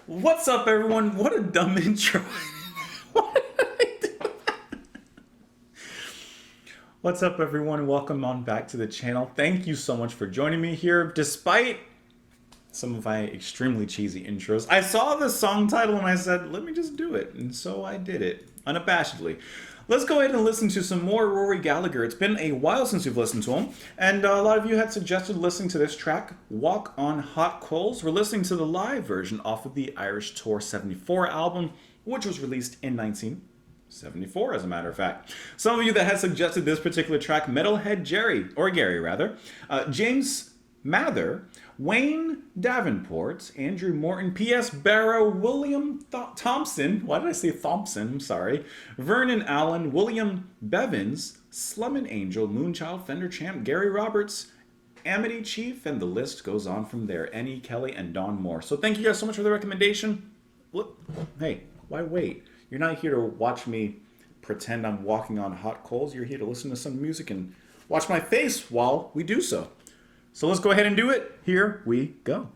What's up, everyone? What a dumb intro. What did I do? What's up, everyone? Welcome on back to the channel. Thank you so much for joining me here. Despite some of my extremely cheesy intros, I saw the song title and I said, let me just do it. And so I did it, unabashedly. Let's go ahead and listen to some more Rory Gallagher. It's been a while since you've listened to him, and a lot of you had suggested listening to this track, Walk on Hot Coals. We're listening to the live version off of the Irish Tour 74 album, which was released in 1974, as a matter of fact. Some of you that had suggested this particular track, Metalhead Jerry, or Gary rather, James Mather, Wayne Davenport, Andrew Morton, P.S. Barrow, William Thompson, why did I say Thompson? I'm sorry, Vernon Allen, William Bevins, Slummin' Angel, Moonchild, Fender Champ, Gary Roberts, Amity Chief, and the list goes on from there. N.E. Kelly and Don Moore. So thank you guys so much for the recommendation. Look, hey, why wait? You're not here to watch me pretend I'm walking on hot coals. You're here to listen to some music and watch my face while we do so. So let's go ahead and do it. Here we go.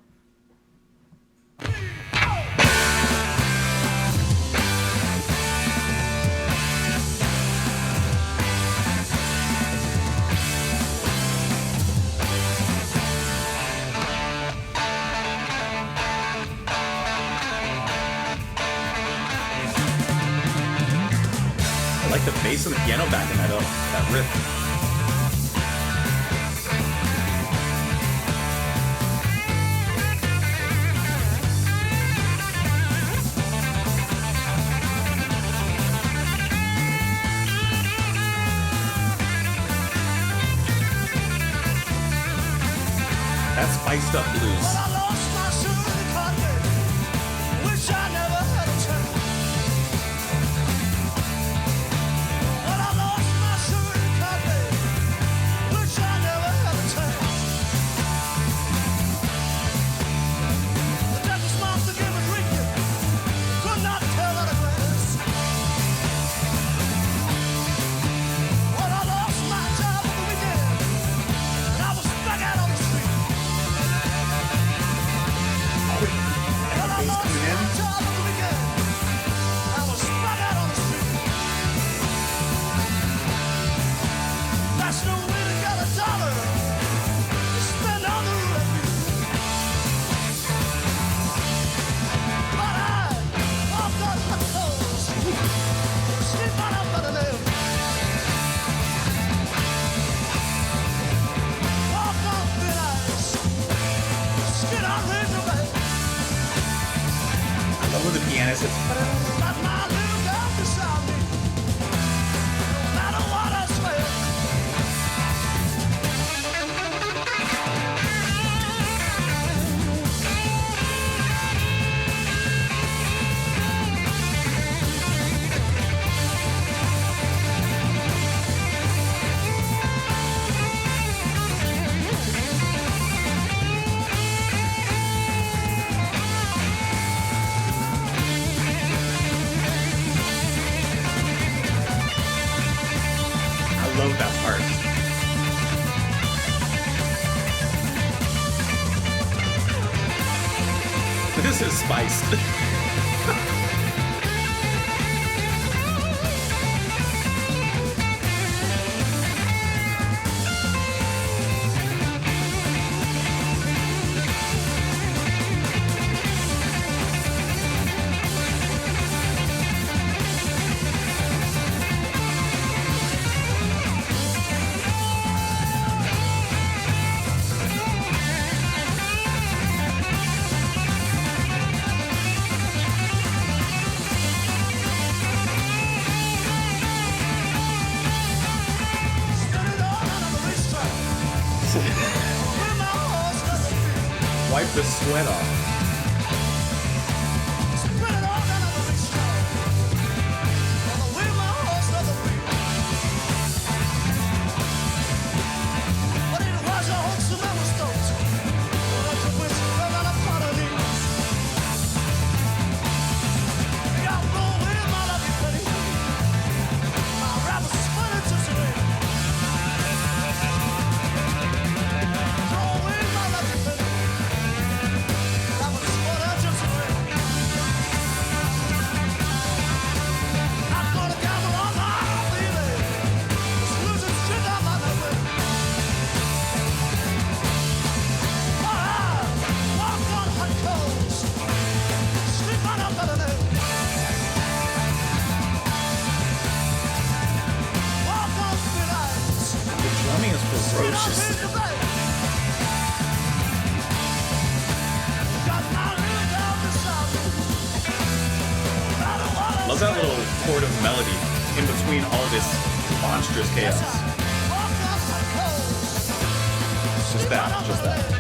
I like the bass and the piano back in that riff. That spiced up blues. I love the pianist. I love that part. This is spiced. Wipe the sweat off. My rap was funny to today. atrocious. Love that little chord of melody in between all this monstrous chaos. Just that, just that.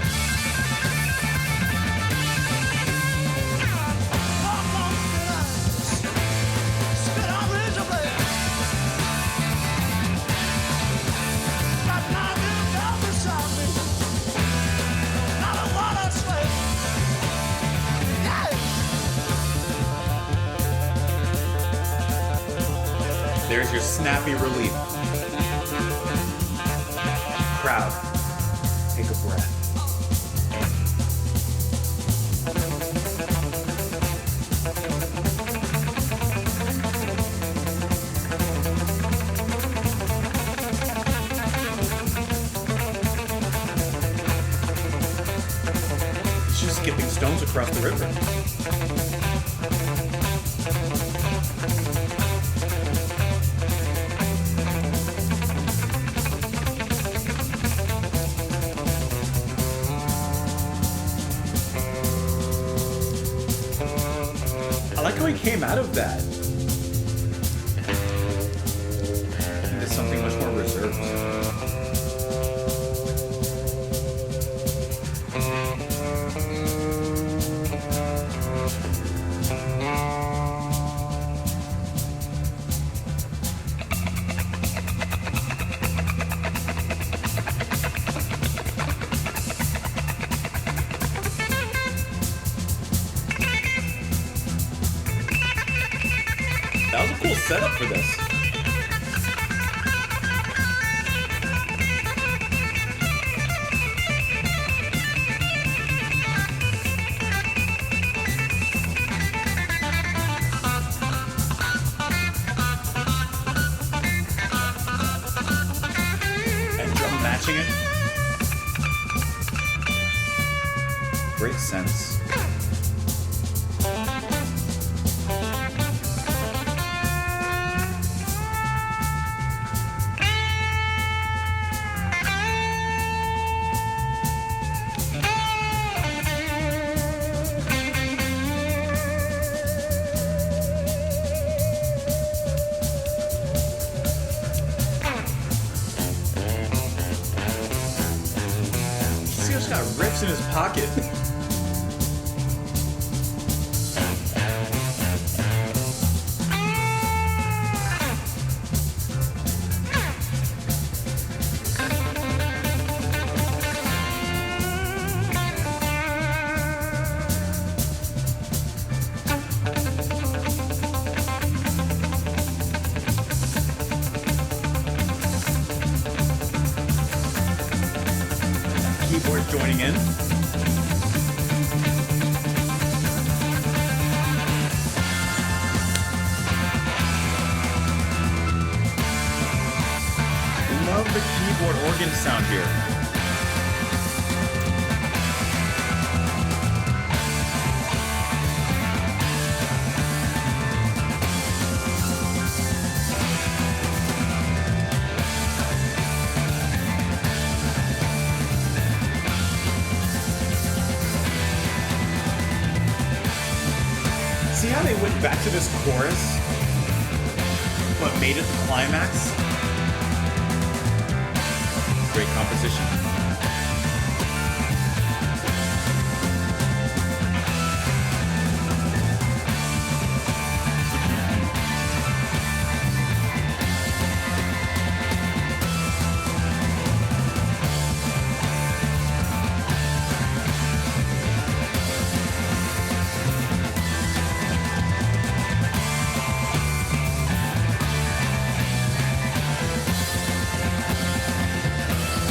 There's your snappy relief. Crowd, take a breath. He's just skipping stones across the river. I like how he came out of that into something much more reserved. That was a cool setup for this. And drum matching it. Great sense. He's got riffs in his pocket. Keyboard joining in. Love the keyboard organ sound here. See how they went back to this chorus, but made it the climax? Great composition.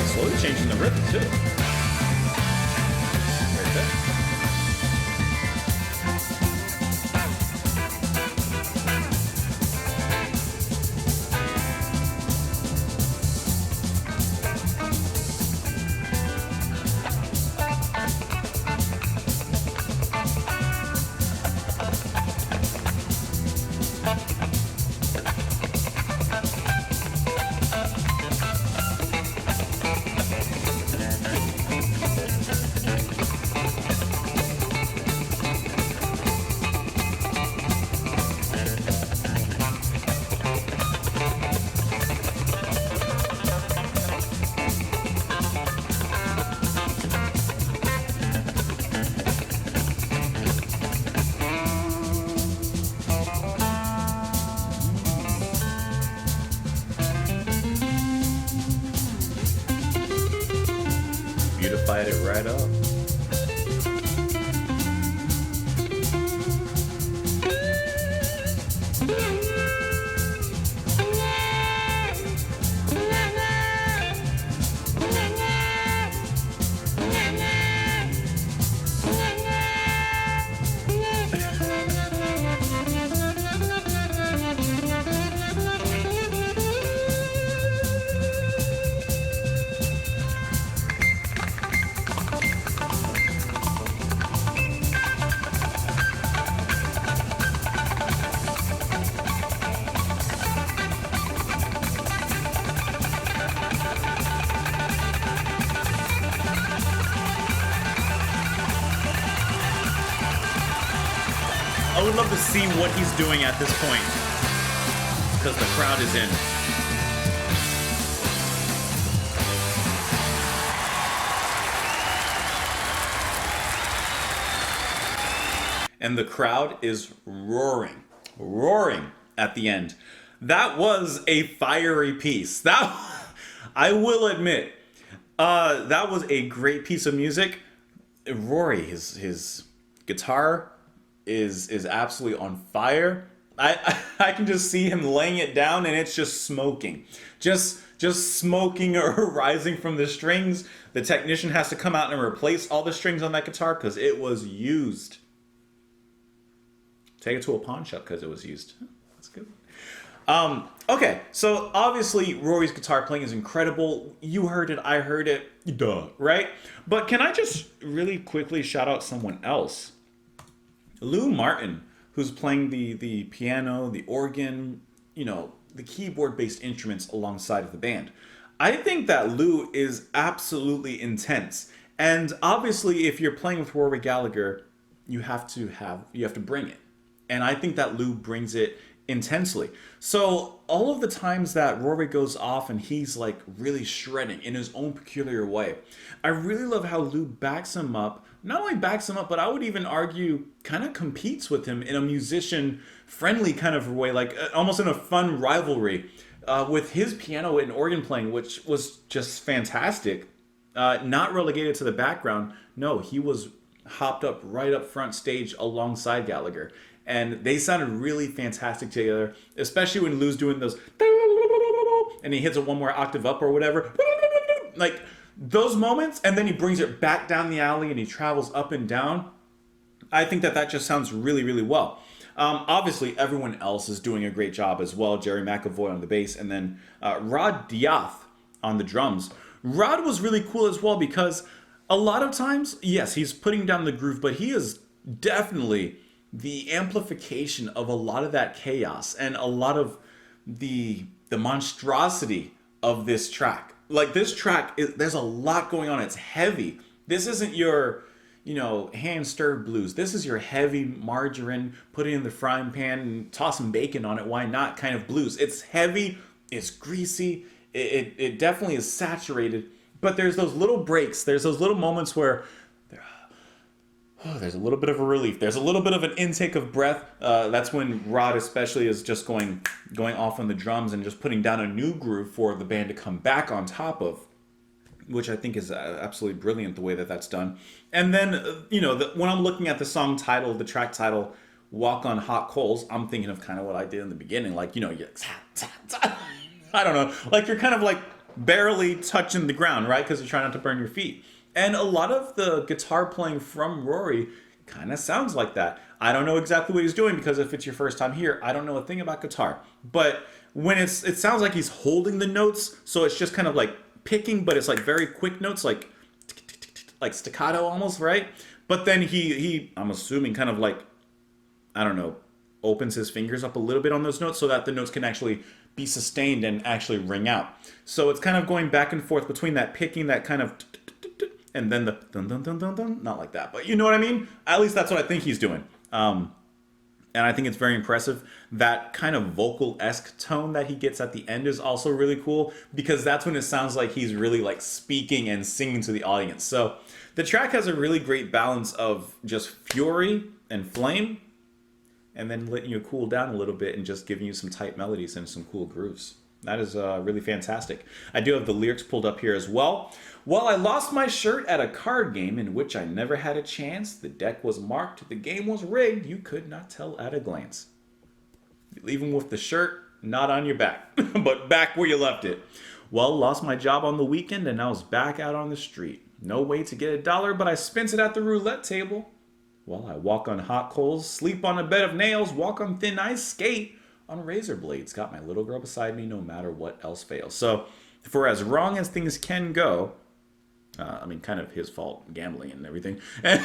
Slowly changing the rhythm too. Right there. Beautified it right up. I would love to see what he's doing at this point, because the crowd is in. And the crowd is roaring at the end. That was a fiery piece. That, I will admit, that was a great piece of music. Rory, his guitar is absolutely on fire. I can just see him laying it down, and it's just smoking, just smoking or rising from the strings. The technician has to come out and replace all the strings on that guitar because it was used. Take it to a pawn shop because it was used. That's good. Okay, so obviously Rory's guitar playing is incredible. You heard it, I heard it, duh, right? But can I just really quickly shout out someone else? Lou Martin, who's playing the piano, the organ, you know, the keyboard-based instruments alongside of the band. I think that Lou is absolutely intense. And obviously, if you're playing with Rory Gallagher, you have to bring it. And I think that Lou brings it intensely. So all of the times that Rory goes off and he's like really shredding in his own peculiar way, I really love how Lou backs him up. Not only backs him up, but I would even argue kind of competes with him in a musician-friendly kind of way, like almost in a fun rivalry with his piano and organ playing, which was just fantastic. Not relegated to the background. No, he was hopped up right up front stage alongside Gallagher. And they sounded really fantastic together, especially when Lou's doing those, and he hits it one more octave up or whatever. Like, those moments, and then he brings it back down the alley and he travels up and down. I think that just sounds really, really well. Obviously, everyone else is doing a great job as well. Jerry McAvoy on the bass, and then Rod Diath on the drums. Rod was really cool as well because a lot of times, yes, he's putting down the groove, but he is definitely the amplification of a lot of that chaos and a lot of the monstrosity of this track. Like, this track, there's a lot going on. It's heavy. This isn't your, hand-stirred blues. This is your heavy margarine, put it in the frying pan and toss some bacon on it. Why not? Kind of blues. It's heavy. It's greasy. It definitely is saturated. But there's those little breaks. There's those little moments where there's a little bit of a relief. There's a little bit of an intake of breath. That's when Rod especially is just going off on the drums and just putting down a new groove for the band to come back on top of, which I think is absolutely brilliant the way that that's done. And then, when I'm looking at the song title, the track title, Walk on Hot Coals, I'm thinking of kind of what I did in the beginning. Like, you're, I don't know, like you're kind of like barely touching the ground, right? Because you're trying not to burn your feet. And a lot of the guitar playing from Rory kind of sounds like that. I don't know exactly what he's doing because if it's your first time here, I don't know a thing about guitar. But when it sounds like he's holding the notes, so it's just kind of like picking, but it's like very quick notes, like staccato almost, right? But then he I'm assuming kind of like, I don't know, opens his fingers up a little bit on those notes so that the notes can actually be sustained and actually ring out. So it's kind of going back and forth between that picking, that kind of and then the dun dun dun dun dun, not like that, but you know what I mean? At least that's what I think he's doing. And I think it's very impressive. That kind of vocal-esque tone that he gets at the end is also really cool because that's when it sounds like he's really like speaking and singing to the audience. So the track has a really great balance of just fury and flame and then letting you cool down a little bit and just giving you some tight melodies and some cool grooves. That is really fantastic. I do have the lyrics pulled up here as well. Well, I lost my shirt at a card game in which I never had a chance. The deck was marked, the game was rigged, you could not tell at a glance. You leave him with the shirt, not on your back, but back where you left it. Well, lost my job on the weekend and I was back out on the street. No way to get $1, but I spent it at the roulette table. Well, I walk on hot coals, sleep on a bed of nails, walk on thin ice, skate on razor blades. Got my little girl beside me no matter what else fails. So, for as wrong as things can go, I mean, kind of his fault, gambling and everything. And,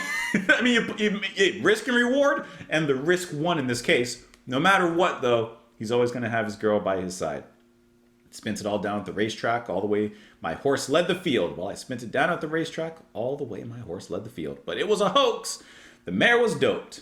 I mean, risk and reward, and the risk won in this case. No matter what, though, he's always going to have his girl by his side. Spent it all down at the racetrack, all the way my horse led the field. Well, I spent it down at the racetrack, all the way my horse led the field. But it was a hoax. The mare was doped.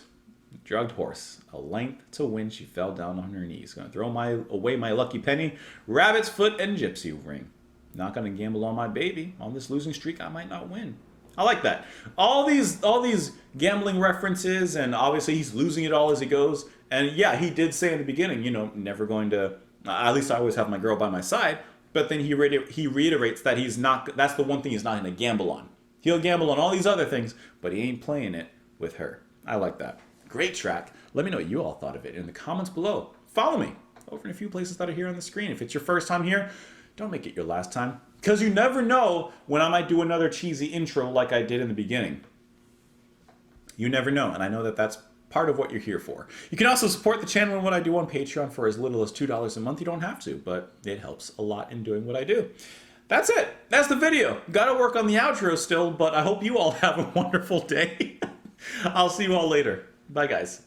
Drugged horse. A length to win, she fell down on her knees. Gonna throw away my lucky penny, rabbit's foot, and gypsy ring. Not gonna gamble on my baby. On this losing streak, I might not win. I like that. All these gambling references, and obviously he's losing it all as he goes. And yeah, he did say in the beginning, you know, never going to. At least I always have my girl by my side. But then he reiterates that he's not. That's the one thing he's not going to gamble on. He'll gamble on all these other things, but he ain't playing it with her. I like that. Great track. Let me know what you all thought of it in the comments below. Follow me over in a few places that are here on the screen. If it's your first time here, don't make it your last time. Because you never know when I might do another cheesy intro like I did in the beginning. You never know, and I know that that's part of what you're here for. You can also support the channel and what I do on Patreon for as little as $2 a month. You don't have to, but it helps a lot in doing what I do. That's it. That's the video. Got to work on the outro still, but I hope you all have a wonderful day. I'll see you all later. Bye, guys.